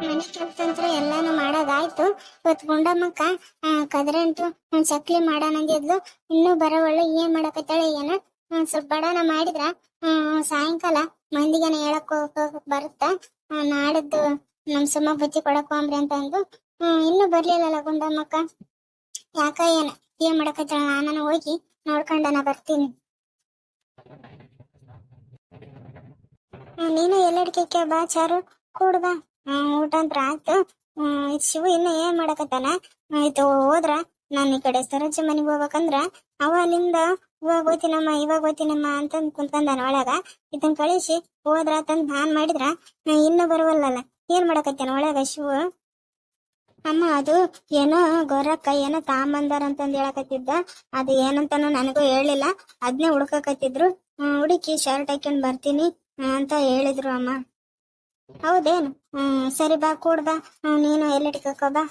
ಮನೆ ಕೆಲಸ ಅಂತ ಎಲ್ಲಾನು ಮಾಡೋದಾಯ್ತು. ಇವತ್ತು ಗುಂಡಮ್ಮಕ್ಕ ಕದ್ರಂಟು ಚಕ್ಲಿ ಮಾಡಾನಂದಿದ್ಲು. ಇನ್ನೂ ಬರೋವಳ್ಳು ಏನ್ ಮಾಡಕತ್ತಾಳೆ ಏನ. ಸ್ವಲ್ಪ ಬಡಾನ ಮಾಡಿದ್ರ ಸಾಯಂಕಾಲ ಮಂದಿಗೆನ ಹೇಳಕ್ ಬರುತ್ತ. ನಾಡದ್ದು ನಮ್ ಸುಮ್ಮ ಬುತ್ತಿ ಕೊಡಕ್ ಹೋಗ್ರಿ ಅಂತ ಅಂದು ಇನ್ನೂ ಬರ್ಲಿಲ್ಲಲ್ಲ ಗುಂಡಮ್ಮಕ್ಕ. ಯಾಕ ಏನ್ ಮಾಡಕತ್ತಾಳ? ನಾನು ಹೋಗಿ ನೋಡ್ಕೊಂಡನ ಬರ್ತೀನಿ. ನೀನು ಎಲ್ಲಡಿಕೆ ಬಾ ಚಾರು, ಕೂಡ್ ಬಾ. ಊಟ ಅಂತ ಆಯ್ತು. ಶಿವು ಇನ್ನ ಏನ್ ಮಾಡಕತ್ತಾನ? ಆಯ್ತು ಹೋದ್ರ ನಾನು ಈ ಕಡೆ ಸರೋಜ ಮನೆಗೆ ಹೋಗ್ಬೇಕಂದ್ರ ಅವ ಅಲ್ಲಿಂದ ಇವಾಗ ಹೋಗ್ತೀನಮ್ಮ ಅಂತ ಕುಂತ್ಕೊಂಡಾನ ಒಳಗ. ಇದನ್ ಕಳಿಸಿ ಹೋದ್ರ ತಂದ್ ನಾನ್ ಮಾಡಿದ್ರ ಇನ್ನು ಬರುವಲ್ಲಲ್ಲ. ಏನ್ ಮಾಡಕತ್ತಾನ ಒಳಗ ಶಿವು? ಅಮ್ಮ ಅದು ಏನೋ ಗೊರಕ್ಕ ಏನೋ ತಾಂಬಂದಾರ ಅಂತಂದ್ ಹೇಳಕತ್ತಿದ್ದ. ಅದು ಏನಂತಾನು ನನಗೂ ಹೇಳಿಲ್ಲ. ಅದ್ನೇ ಹುಡ್ಕಕತ್ತಿದ್ರು. ಹುಡುಕಿ ಶರ್ಟ್ ಹಾಕೊಂಡ್ ಬರ್ತೀನಿ ಅಂತ ಹೇಳಿದ್ರು ಅಮ್ಮ. ಹೌದೇನು? ಸರಿ ಬಾ, ಕೂಡ್ ಬಾ. ನೀನು ಎಲ್ಲಡಿಕೆ ಬಾ.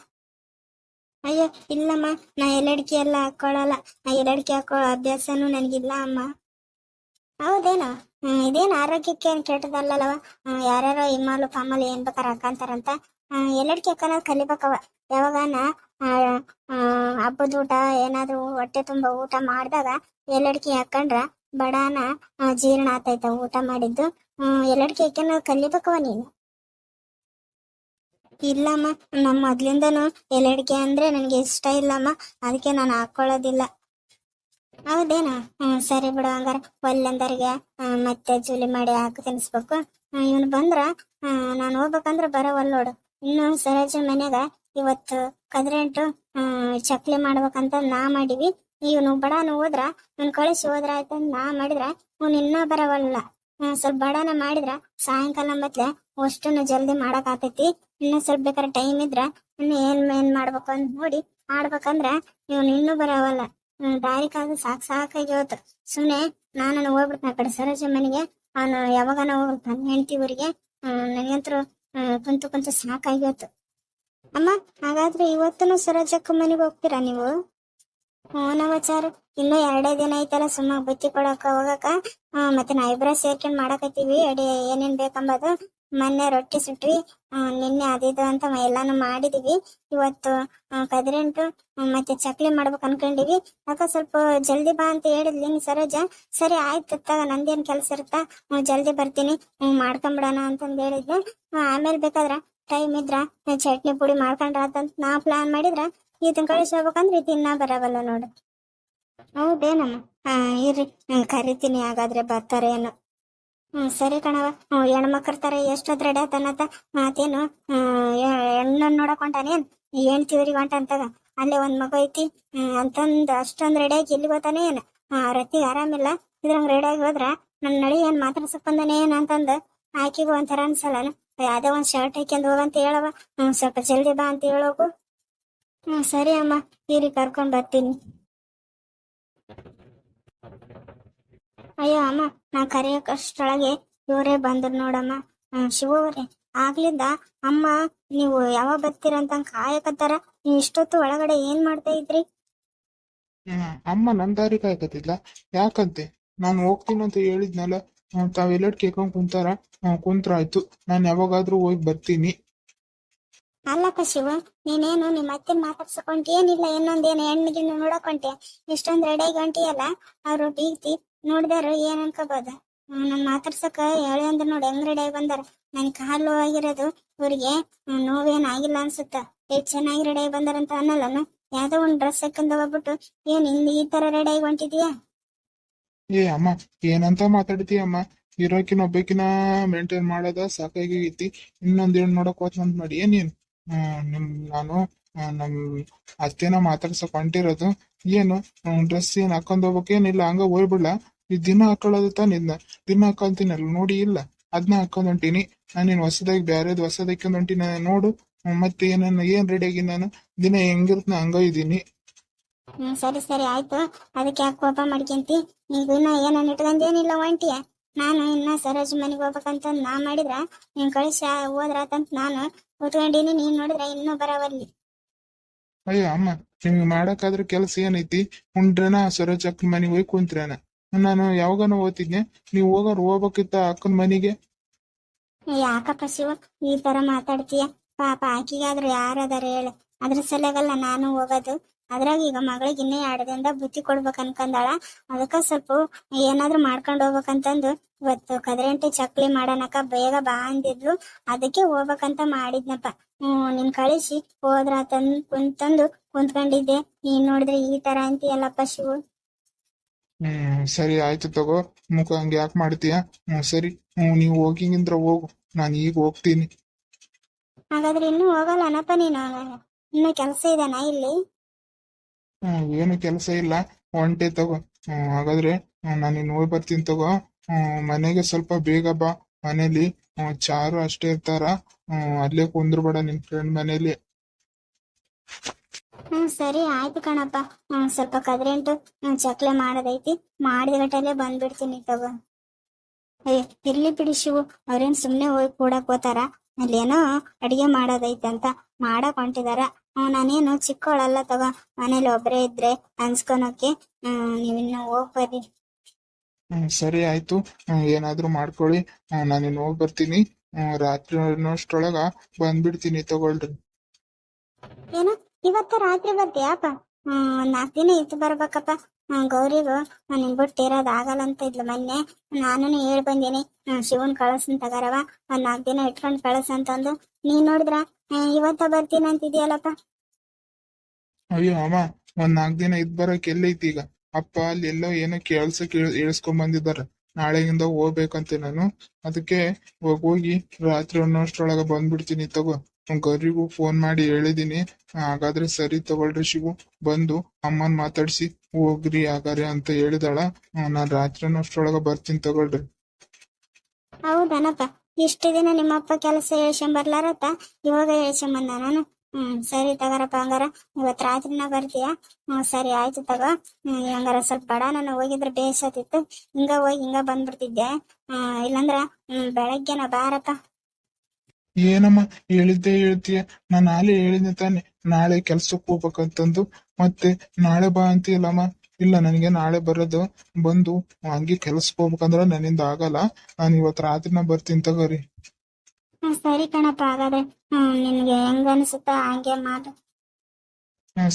ಅಯ್ಯೋ ಇಲ್ಲಮ್ಮ, ನಾ ಎಲ್ಲಡಿಕೆ ಎಲ್ಲ ಹಾಕೊಳ್ಳಲ್ಲ. ನಾ ಎಲ್ಲಡಿಕೆ ಹಾಕೊಳ್ಳೋ ಅಭ್ಯಾಸನೂ ನನಗಿಲ್ಲ ಅಮ್ಮ. ಹೌದೇನು? ಇದೇನು ಆರೋಗ್ಯಕ್ಕೆ ಏನ್ ಕೆಟ್ಟದಲ್ಲವ. ಯಾರ್ಯಾರೋ ಇಮ್ಮಲು ಪಾಮಲು ಏನ್ ಬೇಕಾರ ಹಾಕಂತಾರಂತ. ಎಲ್ಲಡಿಕೆ ಹಾಕೋದ್ ಕಲಿಬೇಕವ. ಯಾವಾಗನ ಹಬ್ಬದ ಊಟ ಏನಾದ್ರು ಹೊಟ್ಟೆ ತುಂಬ ಊಟ ಮಾಡಿದಾಗ ಎಲ್ಲಡಿಕೆ ಹಾಕೊಂಡ್ರ ಬಡಾನ ಜೀರ್ಣ ಆತೈತ ಊಟ ಮಾಡಿದ್ದು. ಎಲ್ಲಡಿಕೆ ಹಾಕೋದ್ ಕಲಿಬೇಕವ ನೀನು. ಇಲ್ಲಮ್ಮ, ನಮ್ಮ ಮೊದ್ಲಿಂದನು ಎಲ್ಲಡಿಕೆ ಅಂದ್ರೆ ನನಗೆ ಇಷ್ಟ ಇಲ್ಲಮ್ಮ. ಅದಕ್ಕೆ ನಾನು ಹಾಕೊಳ್ಳೋದಿಲ್ಲ. ಹೌದೇನಾ? ಸರಿ ಬಿಡು ಹಂಗಾರ. ಒಲ್ಲೆಂದರಿಗೆ ಮತ್ತೆ ಜೂಲಿ ಮಾಡಿ ಹಾಕಿ ತಿನ್ಸ್ಬೇಕು. ಇವನು ಬಂದ್ರ ನಾನು ಹೋಗ್ಬೇಕಂದ್ರ ಬರೋವಲ್ ನೋಡು. ಇನ್ನು ಸರೋಜ ಮನ್ಯಾಗ ಇವತ್ತು ಕದ್ರೆಂಟು ಚಕ್ಲಿ ಮಾಡ್ಬೇಕಂತ ನಾ ಮಾಡಿವಿ. ಇವನು ಬಡಾನ ಹೋದ್ರ ನನ್ ಕಳಿಸಿ ಹೋದ್ರ ಆಯ್ತಂದ್ ನಾ ಮಾಡಿದ್ರ ಅವ್ನು ಇನ್ನೂ ಬರವಲ್ಲ. ಸ್ವಲ್ಪ ಬಡಾನ ಮಾಡಿದ್ರ ಸಾಯಂಕಾಲ ಮತ್ಲೆ ಅಷ್ಟನ್ನು ಜಲ್ದಿ ಮಾಡಕ್ ಆತೈತಿ. ಇನ್ನು ಸ್ವಲ್ಪ ಬೇಕಾದ್ರೆ ಟೈಮ್ ಇದ್ರ ಇನ್ನು ಏನ್ ಮಾಡ್ಬೇಕು ಅಂತ ನೋಡಿ ಆಡ್ಬೇಕಂದ್ರ ಇವನು ಇನ್ನೂ ಬರವಲ್ಲ. ದಾರಿಕಾಗ ಸಾಕಾಗಿ ಹೋತು. ಸುಮ್ನೆ ನಾನು ಹೋಗ್ಬಿಡ್ತಾನ ಆ ಕಡೆ ಸರೋಜ ಮನೆಗೆ. ಅವನು ಯಾವಾಗನ ಹೋಗ್ಬಿಡ್ತಾನ ಹೆಂಡತಿ ಊರಿಗೆ. ನನಗಂತರೂ ಕುಂತು ಸಾಕಾಗಿ ಹೋತು. ಅಮ್ಮ, ಹಾಗಾದ್ರೆ ಇವತ್ತೂ ಸರೋಜಕ್ಕ ಮನೆಗೆ ಹೋಗ್ತೀರಾ ನೀವು? ನವಚಾರು ಇನ್ನು 2 ದಿನ ಐತಲ್ಲ ಸುಮ್ಮ ಬುತ್ತಿ ಕೊಡಕ ಹೋಗಕ. ಮತ್ತೆ ನಾ ಇಬ್ರ ಸೇರ್ಕೊಂಡ್ ಮಾಡಕತ್ತೀವಿ ಅಡಿ ಏನೇನ್ ಬೇಕಂಬದು. ಮೊನ್ನೆ ರೊಟ್ಟಿ ಸುಟ್ವಿ, ನಿನ್ನೆ ಅದಿದು ಅಂತ ಎಲ್ಲಾನು ಮಾಡಿದೀವಿ. ಇವತ್ತು ಕದ್ರೆಂಟು ಮತ್ತೆ ಚಕ್ಲಿ ಮಾಡ್ಬೇಕು ಅನ್ಕೊಂಡಿವಿ. ಅಕ್ಕ ಸ್ವಲ್ಪ ಜಲ್ದಿ ಬಾ ಅಂತ ಹೇಳಿದ್ಲಿ ನೀ ಸರೋಜ. ಸರಿ ಆಯ್ತು ತಗ, ನಂದೇನ್ ಕೆಲ್ಸ ಇರುತ್ತಾ, ಜಲ್ದಿ ಬರ್ತೀನಿ, ಮಾಡ್ಕೊಂಬಿಡೋಣ ಅಂತಂದ್ ಹೇಳಿದ್ದೆ. ಆಮೇಲೆ ಬೇಕಾದ್ರ ಟೈಮ್ ಇದ್ರ ಚಟ್ನಿ ಪುಡಿ ಮಾಡ್ಕೊಂಡ್ರಾತಂತ ನಾ ಪ್ಲಾನ್ ಮಾಡಿದ್ರ ಇದನ್ ಕಳಿಸಿ ಹೋಗ್ಬೇಕಂದ್ರೆ ಇದನ್ನ ಬರವಲ್ಲ ನೋಡು. ಹೌದೇನಮ್ಮ? ಇರ್ರಿ ಕರಿತೀನಿ, ಹಾಗಾದ್ರೆ ಬರ್ತಾರೆ ಏನೋ. ಸರಿ ಕಣವ. ಹೆಣ್ಮಕ್ರ ತರ ಎಷ್ಟೊತ್ ರೆಡಿ ಆತನತ. ಮತ್ತೇನು ಹೆಣ್ಣನ್ ನೋಡಕೊಂಟಾನೇನ್ ಹೆಣ್ತಿವ್ರಿಗೆ ಹೊಂಟ ಅಂತಗ. ಅಲ್ಲೇ ಒಂದ್ ಮಗು ಐತಿ ಅಂತಂದ್ ಅಷ್ಟೊಂದ್ ರೆಡಿಯಾಗಿ ಎಲ್ಲಿ ಗೊತ್ತಾನೆ ಏನ್ ರತಿಗೆ ಆರಾಮಿಲ್ಲ. ಇದ್ರಂಗ್ ರೆಡಿಯಾಗಿ ಹೋದ್ರ ನನ್ ನಡಿ ಏನ್ ಮಾತಾಡ್ಸಕ್ ಬಂದಾನೆ ಏನ್ ಅಂತಂದ್ ಆಕಿಗೂ ಒಂಥರ ಅನ್ಸಲ್ಲ. ಯಾವ್ದೇ ಒಂದ್ ಶರ್ಟ್ ಹಾಕ್ಯಂದ್ ಹೋಗಂತ ಹೇಳವ. ಸ್ವಲ್ಪ ಜಲ್ದಿ ಬಾ ಅಂತ ಹೇಳೋಗು. ಸರಿ ಅಮ್ಮ, ತೀರಿ ಕರ್ಕೊಂಡ್ ಬರ್ತೀನಿ. ಅಯ್ಯೋ ಅಮ್ಮ, ನಾ ಕರೆಯೋಕಷ್ಟೊಳಗೆ ಇವರೇ ಬಂದ್ರು ನೋಡಮ್ಮ. ಶಿವ ಅವ್ರೆ, ಆಗ್ಲಿಂದ ಅಮ್ಮ ನೀವು ಯಾವಾಗ ಬರ್ತೀರಂತ ಕಾಯಕತ್ತಾರ. ನೀವು ಇಷ್ಟೊತ್ತು ಒಳಗಡೆ ಏನ್ ಮಾಡ್ತಾ ಇದ್ರಿ? ಅಮ್ಮ ನನ್ ದಾರಿ ಕಾಯಕತ್ತಿಲ್ಲ. ಯಾಕಂತೆ ನಾನು ಹೋಗ್ತೀನಂತ ಹೇಳಿದ್ನಲ್ಲ. ತಾವೆಲ್ಲಡ್ ಕೇಳ್ಕೊಂಡ್ ಕುಂತಾರ. ಕುಂತ್ರಾಯ್ತು, ನಾನ್ ಯಾವಾಗಾದ್ರೂ ಹೋಗಿ ಬರ್ತೀನಿ. ಅಲ್ಲಪ್ಪ ಶಿವ, ನೀನೇನು ನಿಮ್ಮ ಅತ್ತೆ ಮಾತಾಡ್ಸಕೊಂಟಿ ಏನಿಲ್ಲ, ಇನ್ನೊಂದೇನು ಹೆಣ್ಣಿಗಿನ್ನು ನೋಡಕೊಂಟಿ? ಇಷ್ಟೊಂದ್ ರೆಡಿಯಾಗಿ ಹೊಂಟಿಯಲ್ಲ, ಅವ್ರು ಬೀಗ್ತಿ ನೋಡಿದಾರ ಏನ್ ಅನ್ಕೋಬೋದ? ನನ್ ಮಾತಾಡ್ಸಕ ಹೇಳಿ ಅಂದ್ರ ನೋಡಿ ಹೆಂಗ್ ರೆಡಿಯಾಗಿ ಬಂದಾರ. ನನ್ ಕಾಲು ಆಗಿರೋದು ಇವ್ರಿಗೆ ನೋವೇನ್ ಆಗಿಲ್ಲ ಅನ್ಸುತ್ತ. ಎಷ್ಟು ಚೆನ್ನಾಗಿ ರೆಡಿಯಾಗಿ ಬಂದಾರಂತ ಅನ್ನಲ್ಲನು. ಯಾವ್ದೋ ಒಂದ್ ಡ್ರೆಸ್ ಹಾಕೊಂಡ್ ಹೋಗ್ಬಿಟ್ಟು ಏನ್ ಈ ತರ ರೆಡಿಯಾಗಿ ಹೊಂಟಿದ್ಯಾ? ಅಮ್ಮ, ಏನಂತ ಮಾತಾಡ್ತೀಯಮ್ಮ? ಇರೋಕಿನ ಒಬ್ಬಕಿನ ಮೇಂಟೈನ್ ಮಾಡೋದ ಸಾಕಾಗೈತಿ. ಇನ್ನೊಂದ್ ಏನ್ ನೋಡಕ್ ಹೋತ್ನಂತ ಮಾಡಿ ಏನೇನು ನಾನು ನಮ್ ಅತ್ತೆನ ಮಾತಾಡ್ಸಕ್ ಹೊಂಟಿರೋದು. ಏನು ಡ್ರೆಸ್ ಏನ್ ಹಾಕೊಂಡ್ ಹೋಗ್ಬೇಕೇನಿಲ್ಲ, ಹಂಗ ಹೋಗ್ಬಿಡ್ಲ? ಈ ದಿನ ಹಾಕೊಳ್ಳೋದು ತಾನಿದ್ನ ದಿನ ಹಾಕೊಳ್ತೀನಲ್ಲ ನೋಡಿ, ಇಲ್ಲ ಅದ್ನ ಹಾಕೊಂಡ್ ಹೊಂಟೀನಿ. ನಾನೇನ್ ಹೊಸದಾಗಿ ಬ್ಯಾರೇದ್ ಹೊಸದ್ ಹಾಕೊಂಡ್ ಹೊಂಟಿನ ನೋಡು. ಮತ್ತೆ ಏನ್ ರೆಡಿ ಆಗಿ ನಾನು ದಿನ ಹೆಂಗಿರ್ತನ ಹಂಗ ಇದೀನಿ. ಸರಿ ಸರಿ ಆಯ್ತು. ಅದಕ್ಕೆ ಯಾಕೆ ಕೋಪ ಮಾಡ್ಕೊಂತಿ? ನೀವ್ ಇನ್ನ ಏನನ್ನ ಇಟ್ಕೊಂಡೇನಿಲ್ಲ ಒಂಟಿಯ. ನಾನು ಇನ್ನ ಸರೋಜ್ ಮನೆಗೆ ಹೋಗ್ಬೇಕಂತ ನಾ ಮಾಡಿದ್ರ ನೀನ್ ಕಳಿಸಿ ಹೋದ್ರಾತಂತ ನಾನು ಕೂತ್ಕೊಂಡಿನಿ. ನೀನ್ ನೋಡಿದ್ರ ಇನ್ನೂ ಬರವಲ್ಲಿ. ಅಯ್ಯೋ ಅಮ್ಮ, ನಿಮ್ಗೆ ಮಾಡಕ್ಕಾದ್ರ ಕೆಲಸ ಏನೈತಿ? ಉಂಡ್ರೇನ ಸರೋಜ್ ಅಕ್ಕನ ಮನೆಗೆ ಹೋಗಿ ಕುಂತ್ರೇನ? ನಾನು ಯಾವಾಗನ ಓದ್ತಿದ್ನೆ, ನೀವ್ ಹೋಗೋರು ಹೋಗ್ಬೇಕಿತ್ತ ಅಕ್ಕನ ಮನೆಗೆ. ಯಾಕಪ್ಪ ಶಿವ ಈ ತರ ಮಾತಾಡ್ತೀಯ? ಪಾಪ ಆಕಿಗಾದ್ರೂ ಯಾರದಾರ ಹೇಳು. ಅದ್ರ ಸಲಗಲ್ಲ ನಾನು ಹೋಗೋದು. ಅದ್ರಾಗ ಈಗ ಮಗಳಿಗೆ ಇನ್ನೇ 2 ದಿನದ ಬುತ್ತಿ ಕೊಡ್ಬೇಕು ಅನ್ಕಂದಾಳ. ಅದಕ್ಕ ಸ್ವಲ್ಪ ಏನಾದ್ರೂ ಮಾಡ್ಕೊಂಡು ಹೋಗ್ಬೇಕಂತಂದು ಇವತ್ತು ಕದ್ರೆಂಟಿ ಚಕ್ಲಿ ಮಾಡೋಣಕ ಬೇಗ ಬಾ ಅಂದಿದ್ಲು. ಅದಕ್ಕೆ ಹೋಗ್ಬೇಕಂತ ಮಾಡಿದ್ನಪ್ಪ. ನಿನ್ ಕಳಿಸಿ ಹೋದ್ರ ಕುಂತಂದು ಕುಂತ್ಕೊಂಡಿದ್ದೆ. ನೀನ್ ನೋಡಿದ್ರೆ ಈ ತರ ಅಂತೀಯಲ್ಲಪ್ಪ ಶಿವು. ಸರಿ ಆಯ್ತು ತಗೋ. ಮುಖ ಹಂಗೆ ಯಾಕೆ ಮಾಡ್ತೀಯ? ಸರಿ. ನೀವು ಹೋಗಿಂದ್ರ ಹೋಗು, ನಾನು ಈಗ ಹೋಗ್ತೀನಿ. ಹಾಗಾದ್ರೆ ಇನ್ನೂ ಹೋಗಲ್ಲನಪ್ಪ ನೀನು? ಇನ್ನು ಕೆಲಸ ಇದೆನಾ ಇಲ್ಲಿ? ಏನು ಕೆಲಸ ಇಲ್ಲ, ಹೊಂಟೆ ತಗೋ. ಹಾಗಾದ್ರೆ ನಾನು ಇನ್ನು ಹೋಗಿ ಬರ್ತೀನಿ ತಗೋ. ಮನೆಗೆ ಸ್ವಲ್ಪ ಬೇಗ ಬಾ. ಮನೇಲಿ ಚಾರು ಅಷ್ಟೇ ಇರ್ತಾರ. ಅಲ್ಲೇ ಕುಂದ್ರಬೇಡ ನಿನ್ ಫ್ರೆಂಡ್ ಮನೇಲಿ. ಸರಿ ಆಯ್ತು ಕಣಪ್ಪ. ಸ್ವಲ್ಪ ಕದ್ರೆಂಟು ಚಕ್ಲೆ ಮಾಡೋದೈತಿ. ಮಾಡಿದ ಗಟ್ಟಲೆ ಬಂದ್ಬಿಡ್ತೀನಿ ತಗೋ. ಇರ್ಲಿ ಬಿಡಿ ಶಿವು, ಅವ್ರೇನ್ ಸುಮ್ನೆ ಹೋಗಿ ಕೂಡಕ್ ಹೋತಾರ? ಅಲ್ಲೇನೋ ಅಡಿಗೆ ಮಾಡೋದೈತೆ ಅಂತ ಮಾಡಕ್ ಹೊಂಟಿದಾರ. ನಾನೇನು ಚಿಕ್ಕವಳಲ್ಲ ತಗೋ, ಮನೇಲಿ ಒಬ್ರೇ ಇದ್ರೆ ಅನ್ಸ್ಕೊಳಕ್ಕೆ. ನೀವಿನ್ನು ಹೋಗ್ಬರ್ರಿ. ಸರಿ ಆಯ್ತು. ಏನಾದ್ರೂ ಮಾಡ್ಕೊಳ್ಳಿ. ನಾನಿನ್ನು ಹೋಗಿ ಬರ್ತೀನಿ. ರಾತ್ರಿ ಅನ್ನೋಷ್ಟ್ರೊಳಗ ಬಂದ್ಬಿಡ್ತೀನಿ ತಗೊಳ್ರಿ. ಏನು ಇವತ್ತ ರಾತ್ರಿ ಬರ್ತೀಯಪ್ಪ? 4 ದಿನ ಇದ್ದು ಬರ್ಬೇಕಪ್ಪ. ಗೌರಿಗೂ ನಿನ್ ಬಿಟ್ಟು ಇರೋದ್ ಆಗಲ್ಲ ಅಂತ ಇದ್ಲು ಮೊನ್ನೆ. ನಾನು ಹೇಳ್ ಬಂದೀನಿ, ಶಿವನ್ ಕಳಸನ್ ತಗಾರವ, 4 ದಿನ ಇಟ್ಕೊಂಡ್ ಕಳಸ ಅಂತಂದು. ನೀನ್ ನೋಡಿದ್ರ ಇವತ್ತ ಬರ್ತೀನಿ ಅಂತಿದ್ಯಲ್ಲಪ್ಪ. ಅಯ್ಯೋ ಅಮ್ಮ, 4 ದಿನ ಇದ್ ಬರಕ್ ಎಲ್ಲೈತಿ ಈಗ? ಅಪ್ಪ ಅಲ್ಲಿ ಎಲ್ಲೋ ಏನೋ ಕೆಲ್ಸಕ್ಕೆ ಇಳಿಸ್ಕೊಂಡ್ ಬಂದಿದಾರ. ನಾಳೆಗಿಂದ ಹೋಗ್ಬೇಕಂತೆ ನಾನು. ಅದಕ್ಕೆ ಹೋಗಿ ರಾತ್ರಿ ಅನ್ನೋಷ್ಟ್ರೊಳಗ ಬಂದ್ಬಿಡ್ತೀನಿ ತಗೋ. ಗೌರಿಗೂ ಫೋನ್ ಮಾಡಿ ಹೇಳಿದೀನಿ. ಹಾಗಾದ್ರೆ ಸರಿ ತಗೊಳ್ರಿ ಶಿವು. ಬಂದು ಅಮ್ಮನ್ ಮಾತಾಡ್ಸಿ ಹೋಗ್ರಿ ಹಾಗಾರೆ ಅಂತ ಹೇಳಿದಾಳ. ನಾನ್ ರಾತ್ರಿ ಅನ್ನೋಷ್ಟ್ರೊಳಗ ಬರ್ತೀನಿ ತಗೊಳ್ರಿ. ಹೌದನಪ್ಪ, ಇಷ್ಟು ದಿನ ನಿಮ್ಮಪ್ಪ ಕೆಲಸ ಹೇಳ್ಸಂಬರ್ಲಾರತ್ತ ಇವಾಗ ಹೇಳ್ಸಂಬಂದ ನಾನು. ಸರಿ ತಗಾರಪ್ಪ. ಹಂಗಾರ ಇವತ್ ರಾತ್ರಿನ ಬರ್ತೀಯ? ಸರಿ ಆಯ್ತು ತಗೋ. ಹಂಗಾರ ಸ್ವಲ್ಪ ಬಡ ನಾನು ಹೋಗಿದ್ರೆ ಬೇಸತ್ತಿತ್ತು. ಹಿಂಗ ಹೋಗಿ ಹಿಂಗ ಬಂದ್ಬಿಡ್ತಿದ್ದೆ. ಇಲ್ಲಂದ್ರ ಬೆಳಗ್ಗೆನ ಬಾರಪ್ಪ. ಏನಮ್ಮ ಹೇಳಿದ್ದೆ ಹೇಳ್ತೀಯ? ನಾನು ನಾಳೆ ಹೇಳಿದ್ದೆ ತಾನೆ ನಾಳೆ ಕೆಲ್ಸಕ್ಕೆ ಹೋಗ್ಬೇಕಂತಂದು. ಮತ್ತೆ ನಾಳೆ ಬಾ ಅಂತೀಯಲ್ಲಮ್ಮ. ಇಲ್ಲ, ನನಗೆ ನಾಳೆ ಬರೋದು. ಬಂದು ಹಂಗೆ ಕೆಲ್ಸಕ್ಕೆ ಹೋಗ್ಬೇಕಂದ್ರ ನನ್ನಿಂದ ಆಗಲ್ಲ. ನಾನು ಇವತ್ತು ರಾತ್ರಿನ ಬರ್ತೀನಿ ತಗೋರಿ. ಸರಿ ಕಣಪ್ಪ. ಹಾಗಾದ್ರೆ ನಿನ್ಗೆ ಹೆಂಗ ಅನ್ಸುತ್ತಾ ಹಂಗೆ ಮಾಡು.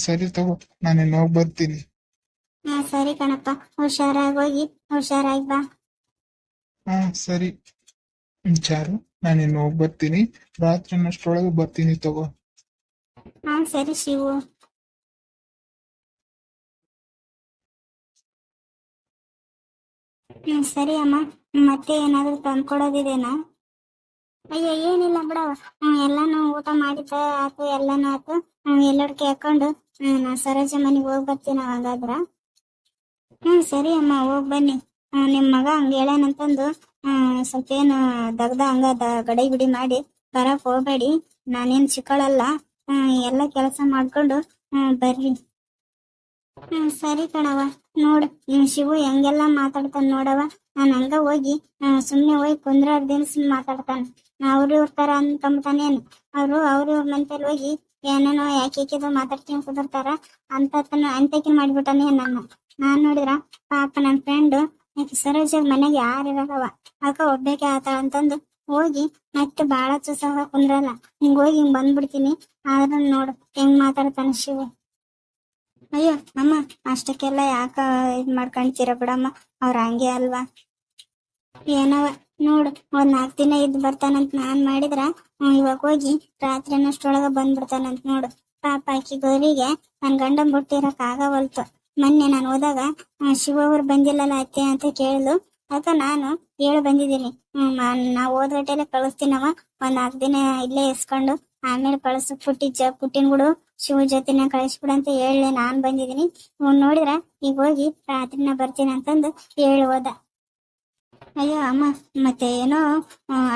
ಸರಿ ತಗೋ, ನಾನು ಇನ್ನು ಹೋಗಿ ಬರ್ತೀನಿ. ಸರಿ ಕಣಪ್ಪ, ಹುಷಾರಾಗಿ ಹೋಗಿ ಹುಷಾರಾಗಿ ಬಾ. ಸರಿ ಚಾರು, ನಾನು ಇನ್ನು ಹೋಗಿ ಬರ್ತೀನಿ. ರಾತ್ರಿ ಅನ್ನೋಷ್ಟ್ರೊಳಗೆ ಬರ್ತೀನಿ ತಗೋ. ಸರಿ ಶಿವು. ಸರಿ ಅಮ್ಮ. ಮತ್ತೆ ಏನಾದ್ರು ತಂದ್ಕೊಡೋದಿದೇನಾ? ಅಯ್ಯೋ ಏನಿಲ್ಲ ಬಿಡವ. ಎಲ್ಲಾನು ಊಟ ಮಾಡಿದ್ದ ಆತು, ಎಲ್ಲಾನು ಆತು. ಎಲ್ಲಡ್ಕೆ ಹಾಕೊಂಡು ನಾ ಸರೋಜ ಮನೆಗೆ ಹೋಗಿ ಬರ್ತೀನಿ ಹಾಗಾದ್ರ. ಸರಿ ಅಮ್ಮ, ಹೋಗ್ ಬನ್ನಿ. ನಿಮ್ ಮಗ ಹಂಗ ಹೇಳೇನಂತಂದು ಸ್ವಲ್ಪ ಏನು ದಗ್ದ ಹಂಗ ಗಡಿ ಬಿಡಿ ಮಾಡಿ ಬರಕ್ ಹೋಗ್ಬೇಡಿ. ನಾನೇನ್ ಚಿಕ್ಕಳಲ್ಲ. ಎಲ್ಲ ಕೆಲಸ ಮಾಡ್ಕೊಂಡು ಬರ್ರಿ. ಸರಿ ಕಣವ. ನೋಡು ಶಿವು ಹೆಂಗೆಲ್ಲ ಮಾತಾಡ್ತಾನ ನೋಡವ. ನಾನು ಹಂಗ ಹೋಗಿ ಸುಮ್ನೆ ಹೋಗಿ ಕುಂದ್ರಾರ್ದೇನ್ ಸುಮ್ಮನೆ ಮಾತಾಡ್ತಾನ. ಅವ್ರು ಇವ್ರ ತರ ಅನ್ಕೊಂಬತಾನೇನು? ಅವ್ರು ಇವ್ರ ಮಂತಲ್ಲಿ ಹೋಗಿ ಏನೇನೋ ಯಾಕೆ ಮಾತಾಡ್ತೀನಿ ಕುದುರ್ತಾರ ಅಂತಕಿನ್ ಮಾಡ್ಬಿಟ್ಟಾನೆ ನನ್ನ. ನಾನ್ ನೋಡಿದ್ರ ಪಾಪ ನನ್ನ ಫ್ರೆಂಡ್ ಸರೋಜ ಮನೆಗೆ ಯಾರು ಇರಲ್ಲವ, ಅಕ್ಕ ಒಬ್ಬೇಕೆ ಆತಾಳ ಅಂತಂದು ಹೋಗಿ ಮತ್ತೆ ಬಾಳ ಚೂಸಾಗ ಕುಂದ್ರಲ್ಲ. ಹಿಂಗ್ ಹೋಗಿ ಹಿಂಗ್ ಬಂದ್ಬಿಡ್ತೀನಿ. ಆದ್ರ ನೋಡು ಹೆಂಗ್ ಮಾತಾಡ್ತಾನ ಶಿವು. ಅಯ್ಯೋ ಅಮ್ಮ, ಅಷ್ಟಕ್ಕೆಲ್ಲ ಯಾಕ ಇದ್ ಮಾಡ್ಕೊಂತೀರ ಬಿಡಮ್ಮ. ಅವ್ರ ಹಂಗೆ ಅಲ್ವಾ. ಏನವ ನೋಡು, 4 ದಿನ ಇದ್ ಬರ್ತಾನಂತ ನಾನ್ ಮಾಡಿದ್ರ ಇವಾಗ ಹೋಗಿ ರಾತ್ರಿ ಅನ್ನೋಷ್ಟ್ರೊಳಗ ಬಂದ್ಬಿಡ್ತಾನಂತ ನೋಡು. ಪಾಪ ಆಕಿ ಗೌರಿಗೆ ನನ್ ಗಂಡನ್ ಬಿಟ್ಟಿರಕ್ ಆಗವಲ್ತು. ಮೊನ್ನೆ ನಾನು ಹೋದಾಗ ಶಿವ ಅವ್ರು ಬಂದಿಲ್ಲಲ್ಲ ಅತ್ತೆ ಅಂತ ಕೇಳಿದ್ಲು. ಅದಕ್ಕ ನಾನು ಹೇಳಿ ಬಂದಿದ್ದೀನಿ, ನಾವ್ ಹೋದ್ಗಟ್ಟೆಲೆ ಕಳಿಸ್ತೀನವ. 4 ದಿನ ಇಲ್ಲೇ ಇಸ್ಕೊಂಡು ಆಮೇಲೆ ಕಳಿಸು. ಪುಟ್ಟಿನ ಗುಡು ಶಿವ ಜೊತೆನ ಕಳಿಸ್ಬಿಡು ಅಂತ ಹೇಳಿ ನಾನ್ ಬಂದಿದ್ದೀನಿ. ನೋಡಿದ್ರ ಈಗ ಹೋಗಿ ರಾತ್ರಿನ ಬರ್ತೀನಿ ಅಂತಂದು ಹೇಳಿ ಹೋದ. ಅಯ್ಯೋ ಅಮ್ಮ, ಮತ್ತೆ ಏನೋ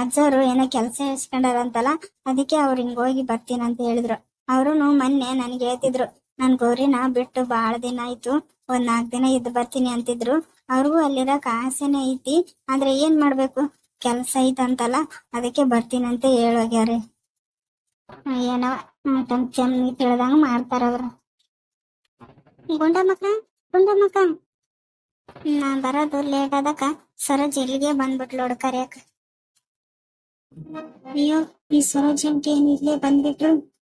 ಅಜ್ಜವ್ರು ಏನೋ ಕೆಲಸ ಇಸ್ಕೊಂಡಾರಂತಲ್ಲ, ಅದಕ್ಕೆ ಅವ್ರು ಹಿಂಗ್ ಹೋಗಿ ಬರ್ತೀನಿ ಅಂತ ಹೇಳಿದ್ರು. ಅವ್ರುನು ಮೊನ್ನೆ ನನ್ಗೆ ಹೇಳ್ತಿದ್ರು, ನನ್ ಗೌರಿನ ಬಿಟ್ಟು ಬಾಳ ದಿನ ಆಯ್ತು, 4 ದಿನ ಇದ್ದು ಬರ್ತೀನಿ ಅಂತಿದ್ರು. ಅವ್ರಿಗೂ ಅಲ್ಲಿರಕ್ ಆಸೆನೆ ಐತಿ. ಆದ್ರೆ ಏನ್ ಮಾಡ್ಬೇಕು, ಕೆಲ್ಸ ಐತಂತಲ್ಲ, ಅದಕ್ಕೆ ಬರ್ತೀನಿ ಅಂತ ಹೇಳೋಗ್ಯಾರೆ. ಏನೋ ತಮ್ ಚೆನ್ನ ತಿಳಿದಂಗ ಮಾಡ್ತಾರ ಅವ್ರು. ಗುಂಡಮ್ಮಕ್ಕ ನಾ ಬರೋದು ಲೇಟ್ ಆದಕ್ಕ ಸರೋಜ್ ಇಲ್ಲಿಗೆ ಬಂದ್ಬಿಟ್ಲೋಡು ಕರಿಯಕ್. ಅಯ್ಯೋ, ಈ ಸರೋಜ್ ಆಂಟಿ ಏನ್ ಇಲ್ಲೇ ಬಂದ್ಬಿಟ್ರು.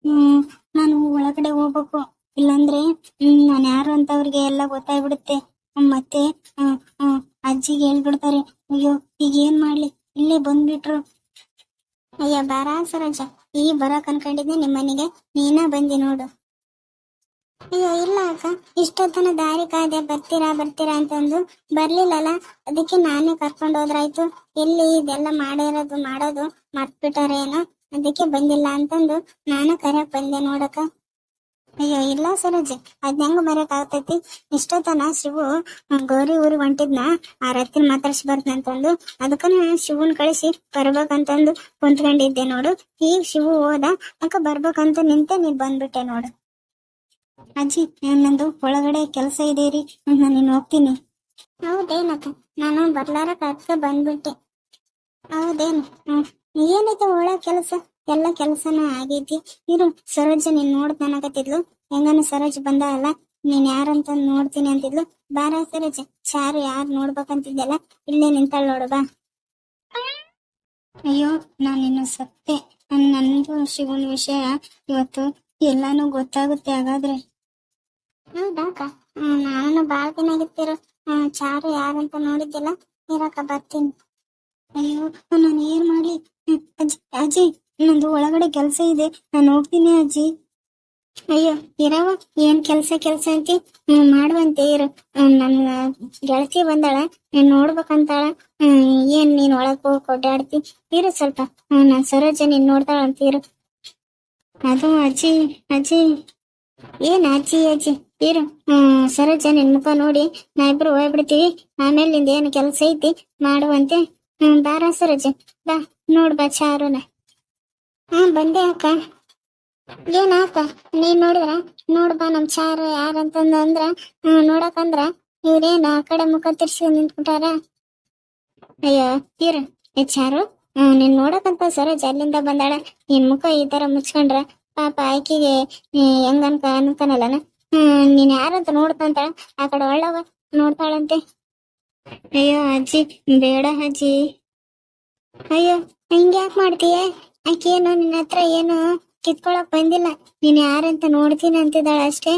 ಹ್ಮ್ ನಾನು ಒಳಗಡೆ ಹೋಗ್ಬೇಕು, ಇಲ್ಲಾಂದ್ರೆ ನಾನು ಯಾರು ಅಂತ ಅವ್ರಿಗೆ ಎಲ್ಲ ಗೊತ್ತಾಗ್ಬಿಡುತ್ತೆ. ಮತ್ತೆ ಹ್ಮ್ ಹ್ಮ್ ಅಜ್ಜಿಗೆ ಹೇಳ್ಬಿಡ್ತಾರೆ. ಅಯ್ಯೋ, ಈಗ ಏನ್ ಮಾಡ್ಲಿ, ಇಲ್ಲೇ ಬಂದ್ಬಿಟ್ರು. ಅಯ್ಯ ಬಾರ ಸರೋಜ, ಈಗ ಬರೋಕ್ ಅನ್ಕೊಂಡಿದ್ದೆ ನಿಮ್ಮನೆಗೆ, ನೀನ ಬಂದಿ ನೋಡು. ಅಯ್ಯೋ ಇಲ್ಲ ಅಕ್ಕ, ಇಷ್ಟೊತ್ತನ ದಾರಿ ಕಾದೆ ಬರ್ತೀರಾ ಬರ್ತೀರಾ ಅಂತಂದು ಬರ್ಲಿಲ್ಲಲ್ಲ, ಅದಕ್ಕೆ ನಾನೇ ಕರ್ಕೊಂಡು ಹೋದ್ರಾಯ್ತು. ಎಲ್ಲಿ ಇದೆಲ್ಲ ಮಾಡೋದು ಮರ್ತ್ಬಿಟ್ಟಾರೇನೋ, ಅದಕ್ಕೆ ಬಂದಿಲ್ಲ ಅಂತಂದು ನಾನು ಕರೆಯಕ್ ಬಂದೆ ನೋಡಕ್ಕ. ಅಯ್ಯೋ ಇಲ್ಲ ಸರೋಜ್, ಅದ್ ಹೆಂಗ್ ಬರಕ್ ಆಗ್ತೈತಿ. ಇಷ್ಟೊತ್ತನ ಶಿವು ಗೌರಿ ಊರಿಗೆ ಹೊಂಟಿದ್ನ, ಆ ರತ್ತಿನ ಮಾತಾಡ್ಸಿ ಬರ್ತಂತಂದು, ಅದಕ್ಕನ ಶಿವನ್ ಕಳಿಸಿ ಬರ್ಬೇಕಂತಂದು ಕುಂತ್ಕೊಂಡಿದ್ದೆ ನೋಡು. ಈಗ ಶಿವು ಹೋದ, ಅಕ್ಕ ಬರ್ಬೇಕಂತ ನಿಂತೆ, ನೀನ್ ಬಂದ್ಬಿಟ್ಟೆ ನೋಡು. ಅಜ್ಜಿ, ನಂದು ಒಳಗಡೆ ಕೆಲಸ ಇದೆ ರೀ, ನಾನು ಹೋಗ್ತೀನಿ. ಹೌದೇನಕ್ಕ, ನಾನು ಬರ್ಲಾರ ಕರ್ಕ ಬಂದ್ಬಿಟ್ಟೆ. ಹೌದೇನು? ಏನೈತೆ ಒಳ ಕೆಲಸ? ಎಲ್ಲ ಕೆಲಸನ ಆಗೈತಿ. ಇರು, ಸರೋಜ ನೀನ್ ನೋಡ್ತಾನಾಗತ್ತಿದ್ಲು. ಹೆಂಗನ ಸರೋಜ್ ಬಂದ ಅಲ್ಲ, ನೀನ್ ಯಾರಂತ ನೋಡ್ತೀನಿ ಅಂತಿದ್ಲು. ಬಾರ ಸರೋಜ, ಚಾರು ಯಾರು ನೋಡ್ಬೇಕಂತಿದ್ದೆಲ್ಲ ಇಲ್ಲೇ ನಿಂತಾಳ ನೋಡು, ಬಾ. ಅಯ್ಯೋ, ನಾನಿನ್ನು ಸತ್ತೆ. ನಂದು ಶಿವನ್ ವಿಷಯ ಇವತ್ತು ಎಲ್ಲಾನು ಗೊತ್ತಾಗುತ್ತೆ ಹಾಗಾದ್ರೆ. ಹೌದಾಕ? ನಾನು ಬಾಳ ದಿನ ಆಗಿರ್ತಿರು. ಚಾರು ಯಾರಂತ ನೋಡಿದ್ದಿಲ್ಲ, ಇರಕ್ಕ ಬರ್ತೀನಿ. ಅಯ್ಯೋ, ನಾನು ಏನ್ ಮಾಡ್ಲಿ? ಅಜ್ಜಿ ಅಜ್ಜಿ, ನಂದು ಒಳಗಡೆ ಕೆಲಸ ಇದೆ, ನಾನು ಹೋಗ್ತೀನಿ ಅಜ್ಜಿ. ಅಯ್ಯೋ ಇರವ, ಏನ್ ಕೆಲ್ಸ ಅಂತಿ, ಮಾಡುವಂತೆ ಇರು. ನನ್ನ ಗೆಳತಿ ಬಂದಾಳ, ನೀನ್ ನೋಡ್ಬೇಕಂತಾಳ. ಏನ್ ನೀನ್ ಒಳಗ್ ಹೋಗಿ ಕೊಡ್ಡಾಡ್ತಿ, ಇರು ಸ್ವಲ್ಪ. ನಾನ್ ಸರೋಜ ನೀನ್ ನೋಡ್ತಾಳ ಅಂತ ಇರು. ಅದು ಅಜ್ಜಿ ಅಜ್ಜಿ, ಏನ್ ಅಜ್ಜಿ ಅಜ್ಜಿ, ಇರು. ಸರೋಜ ನಿನ್ ಮುಖ ನೋಡಿ ನಾ ಇಬ್ರು ಹೋಗ್ಬಿಡ್ತೀವಿ. ಆಮೇಲೆ ನಿಂದ ಏನ್ ಕೆಲ್ಸ ಐತಿ ಮಾಡುವಂತೆ. ಬಾರ ಸರೋಜ, ಬಾ ನೋಡ್ ಬಾ ಚಾರುನ. ಬಂದೆ ಅಕ್ಕ. ಏನ ಅಕ್ಕ, ನೀನ್ ನೋಡಿದ್ರ ನೋಡ್ಬಾ ನಮ್ ಚಾರು ಯಾರಂತಂದ್ರ ನೋಡಕಂದ್ರ ಇವ್ರೇನ ಆ ಕಡೆ ಮುಖ ತಿರ್ಸಿ ನಿಂತ್ಬಿಟ್ಟಾರ. ಅಯ್ಯೋ ಇರು, ಚಾರು, ನೀನ್ ನೋಡಕಂತ ಸರೋಜ ಅಲ್ಲಿಂದ ಬಂದಾಳ. ನಿನ್ ಮುಖ ಈ ತರ ಮುಚ್ಕೊಂಡ್ರ ಪಾಪ ಆಯ್ಕೆಗೆ ಹೆಂಗನ್ಕ ಅನ್ಕನಲ್ಲನ. ನೀನ್ ಯಾರಂತ ನೋಡ್ತಂತಾಳ, ಆ ಕಡೆ ಒಳ್ಳವ ನೋಡ್ತಾಳಂತೆ. ಅಯ್ಯೋ ಅಜ್ಜಿ, ಬೇಡ ಅಜ್ಜಿ. ಅಯ್ಯೋ, ಹಿಂಗ್ಯಾಕ್ ಮಾಡ್ತೀಯ? ಆಕೇನು ನಿನ್ನ ಹತ್ರ ಏನು ಕಿತ್ಕೊಳಕ್ ಬಂದಿಲ್ಲ, ನೀನ್ ಯಾರಂತ ನೋಡ್ತೀನಿ ಅಂತಿದ್ದಾಳ ಅಷ್ಟೇ.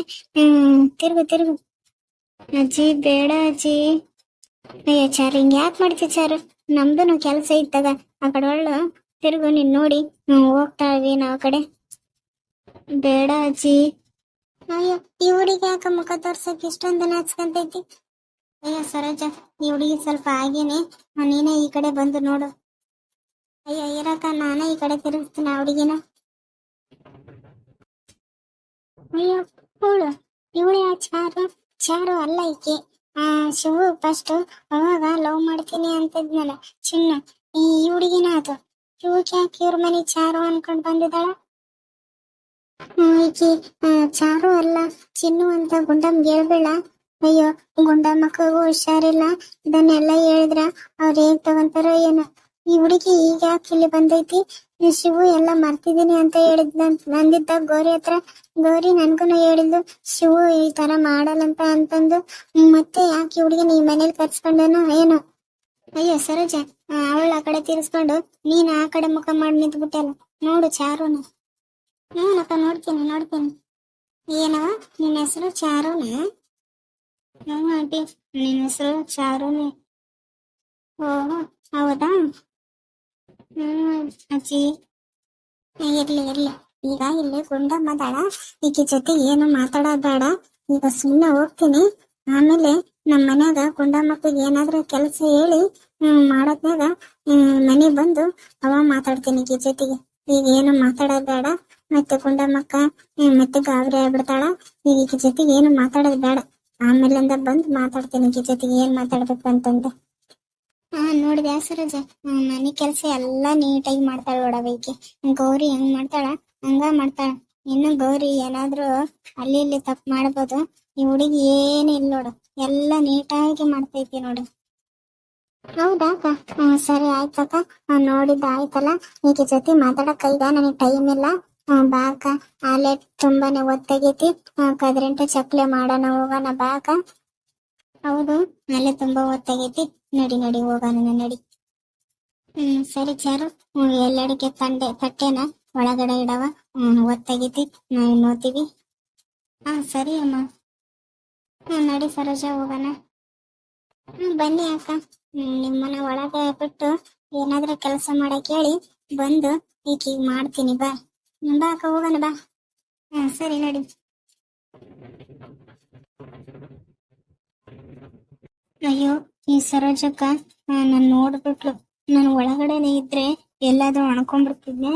ತಿರುಗು. ಅಜ್ಜಿ ಬೇಡ ಅಜ್ಜಿ. ಅಯ್ಯೋ ಚಾರು, ಹಿಂಗ್ಯಾಕ್ ಮಾಡ್ತಿ ಚಾರು, ನಮ್ದುನು ಕೆಲ್ಸ ಇದ್ದಾಗ ಆ ಕಡೆ ಒಳ್ಳು ತಿರುಗು, ನೀನ್ ನೋಡಿ ಹೋಗ್ತಾವಿ ನಾವ್ ಕಡೆ. ಬೇಡ ಅಜ್ಜಿ. ಅಯ್ಯೋ, ಈ ಹುಡುಗಿ ಯಾಕ ಮುಖ ತೋರ್ಸಕ್ ಇಷ್ಟೊಂದು ನಾಚ್ಕಂತೈತಿ? ಅಯ್ಯೋ ಸರೋಜ, ಈ ಹುಡುಗಿ ಸ್ವಲ್ಪ ಆಗೇನೆ, ನೀನೇ ಈ ಕಡೆ ಬಂದು ನೋಡು. ಅಯ್ಯೋ ಇರಕ್ಕ, ನಾನೇ ಈ ಕಡೆ ತಿರುಗಿಸ್ತೀನಿ ಆ ಹುಡುಗಿನ. ಅಯ್ಯೋ ಇವಳು ಯಾ ಚಾರು ಅಲ್ಲ ಈಕೆ. ಶಿವು ಫಸ್ಟ್ ಅವಾಗ ಲವ್ ಮಾಡ್ತೀನಿ ಅಂತಿದ್ನಲ್ಲ ಚಿನ್ನ, ಈ ಹುಡುಗಿನ ಅದು. ಇವಕ್ಕೆ ಯಾಕೆ ಇವ್ರ ಮನೆ ಚಾರು ಅನ್ಕೊಂಡ್ ಬಂದಿದ್ದಾಳ? ಈಕಿ ಚಾರು ಅಲ್ಲ, ಚಿನ್ನು ಅಂತ ಗುಂಡಮ್ಗೆ ಹೇಳ್ಬೇಡ. ಅಯ್ಯೋ, ಗುಂಡಮ್ಮಕ್ಕಗೂ ಹುಷಾರಿಲ್ಲ, ಇದನ್ನೆಲ್ಲ ಹೇಳಿದ್ರ ಅವ್ರ ಹೇಗ್ ತಗೊಂತಾರೋ ಏನೋ. ಈ ಹುಡುಗಿ ಈಗ ಯಾಕೆ ಇಲ್ಲಿ ಬಂದೈತಿ? ಶಿವು ಎಲ್ಲ ಮರ್ತಿದೀನಿ ಅಂತ ಅಂದಿದ್ದ ಗೌರಿ ಹತ್ರ. ಗೌರಿ ನನ್ಗುನು ಹೇಳಿದ್ಲು ಶಿವು ಈ ತರ ಮಾಡಲ್ಲಂತ ಅಂತಂದು. ಮತ್ತೆ ಯಾಕೆ ಹುಡುಗಿನ ಈ ಮನೇಲಿ ಕರ್ಸ್ಕೊಂಡೇನೋ ಏನೋ. ಅಯ್ಯೋ ಸರೋಜ, ಅವಳ ಆ ಕಡೆ ತೀರಿಸ್ಕೊಂಡು ನೀನ್ ಆ ಕಡೆ ಮುಖ ಮಾಡಿ ನಿಂತ್ಬಿಟ್ಟಲ್ಲ ನೋಡು ಚಾರುನ. ಹ್ಞೂನಪ್ಪ, ನೋಡ್ತೀನಿ. ಏನವ ನಿನ್ನ ಹೆಸರು ಚಾರುನ? ಹ್ಞೂ ಆಂಟಿ, ನಿನ್ನ ಹೆಸರು ಚಾರುನೇ. ಓಹೋ ಹೌದಾ? ಅಜ್ಜಿ ಇರ್ಲಿ. ಈಗ ಇಲ್ಲಿ ಗುಂಡಮ್ಮದಾಳ, ಈಕೆ ಜೊತೆ ಏನು ಮಾತಾಡೋದ್ ಬೇಡ. ಈಗ ಸುಮ್ಮನೆ ಹೋಗ್ತೀನಿ. ಆಮೇಲೆ ನಮ್ಮ ಮನ್ಯಾಗ ಗುಂಡಮ್ಮಕ್ಕಿಗೆ ಏನಾದ್ರೂ ಕೆಲಸ ಹೇಳಿ ಮಾಡತ್ನಾಗ ಮನೆ ಬಂದು ಅವ ಮಾತಾಡ್ತೀನಿ ಈಕೆ ಜೊತೆಗೆ. ಈಗ ಏನು ಮಾತಾಡೋದ್ ಬೇಡ. ಮತ್ತೆ ಗುಂಡಮ್ಮಕ್ಕ ಮತ್ತೆ ಗಾಬರಿ ಆಗ್ಬಿಡ್ತಾಳ. ಈಗ ಈಕೆ ಜೊತೆಗೆ ಏನು ಮಾತಾಡೋದ್ ಬೇಡ. ಆಮೇಲಿಂದ ಬಂದು ಮಾತಾಡ್ತೀನಿ ಈಕೆ ಜೊತೆಗೆ ಏನ್ ಮಾತಾಡ್ಬೇಕು ಅಂತಂದ. ನೋಡಿದೆ ಸರೋಜ, ಮನೆ ಕೆಲಸ ಎಲ್ಲಾ ನೀಟಾಗಿ ಮಾಡ್ತಾಳ ನೋಡವ ಈಕೆ. ಗೌರಿ ಹೆಂಗ್ ಮಾಡ್ತಾಳ ಹಂಗ ಮಾಡ್ತಾಳ. ಇನ್ನು ಗೌರಿ ಏನಾದ್ರೂ ಅಲ್ಲಿ ಇಲ್ಲಿ ತಪ್ಪು ಮಾಡ್ಬೋದು, ಈ ಹುಡುಗಿ ಏನಿಲ್ಲ ನೋಡು, ಎಲ್ಲಾ ನೀಟಾಗಿ ಮಾಡ್ತೈತಿ ನೋಡು. ಹೌದಾಕ? ಸರಿ ಆಯ್ತಕ್ಕ, ನೋಡಿದ್ದ ಆಯ್ತಲ್ಲ. ಈಕೆ ಜೊತೆ ಮಾತಾಡಕ್ ಈಗ ನನಗೆ ಟೈಮ್ ಇಲ್ಲ. ಬಾಕ, ಅಲ್ಲೇ ತುಂಬಾನೇ ಒತ್ತಾಗೈತಿ. ಕದ್ರಂಟು ಚಕ್ಲೆ ಮಾಡೋಣ, ಹೋಗೋಣ ಬಾಕ. ಹೌದು, ಅಲ್ಲೇ ತುಂಬಾ ಹೊತ್ತಾಗೈತಿ. ನಡಿ ಹೋಗೋಣ ನಡಿ. ಸರಿ ಚಾರು, ಎಲ್ಲಡಿಕೆ ತಟ್ಟೆನ ಒಳಗಡೆ ಇಡವ, ಒತ್ತಾಗೈತಿ, ನಾವು ನೋಡ್ತೀವಿ. ಸರಿ ಅಮ್ಮ. ನಡಿ ಸರೋಜ ಹೋಗೋಣ. ಬನ್ನಿ ಅಕ್ಕ. ನಿಮ್ಮನ್ನ ಒಳಗೆ ಬಿಟ್ಟು ಏನಾದ್ರೂ ಕೆಲಸ ಮಾಡಕ್ ಹೇಳಿ ಬಂದು ಈಕಿಗೆ ಮಾಡ್ತೀನಿ. ಬಾ ಬಾ ಅಕ್ಕ, ಹೋಗೋಣ ಬಾ. ಸರಿ ನಡಿ. ಅಯ್ಯೋ, ಈ ಸರೋಜಕ್ಕ ನಾನು ನೋಡ್ಬಿಟ್ಲು. ನಾನು ಒಳಗಡೆನೆ ಇದ್ರೆ ಎಲ್ಲಾದ್ರೂ ಅಣ್ಕೊಂಡ್ಬಿಡ್ತಿದ್ನೆ.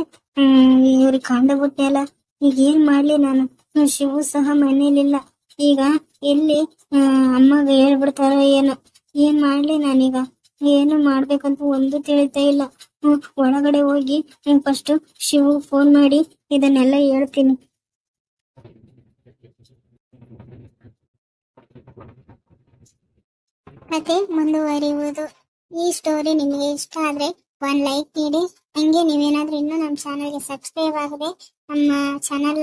ಇವ್ರಿಗೆ ಕಂಡುಬಿಟ್ಟೆ ಅಲ್ಲ. ಈಗ ಏನ್ ಮಾಡ್ಲಿ ನಾನು? ಶಿವು ಸಹ ಮನೇಲಿಲ್ಲ. ಈಗ ಎಲ್ಲಿ ಅಮ್ಮಗೆ ಹೇಳ್ಬಿಡ್ತಾರೋ ಏನೋ. ಏನ್ ಮಾಡ್ಲಿ ನಾನೀಗ? ಏನು ಮಾಡ್ಬೇಕಂತ ಒಂದು ತಿಳಿತಾ ಇಲ್ಲ. ಒಳಗಡೆ ಹೋಗಿ ಫಸ್ಟ್ ಶಿವು ಫೋನ್ ಮಾಡಿ ಇದನ್ನೆಲ್ಲ ಹೇಳ್ತೀನಿ. ಮತ್ತೆ ಮುಂದುವರಿಯುವುದು. ಈ ಸ್ಟೋರಿ ನಿಮಗೆ ಇಷ್ಟ ಆದ್ರೆ ಒಂದ್ ಲೈಕ್ ನೀಡಿ. ಹಂಗೆ ನೀವೇನಾದ್ರೂ ಇನ್ನೂ ನಮ್ಮ ಚಾನಲ್ಗೆ ಸಬ್ಸ್ಕ್ರೈಬ್ ಆಗದೆ ನಮ್ಮ ಚಾನಲ್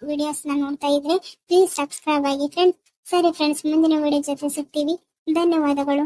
ವಿಡಿಯೋಸ್ ನೋಡ್ತಾ ಇದ್ರೆ ಪ್ಲೀಸ್ ಸಬ್ಸ್ಕ್ರೈಬ್ ಆಗಿ ಫ್ರೆಂಡ್ಸ್. ಸರಿ ಫ್ರೆಂಡ್ಸ್, ಮುಂದಿನ ವಿಡಿಯೋ ಜೊತೆ ಸಿಗ್ತೀವಿ. ಧನ್ಯವಾದಗಳು.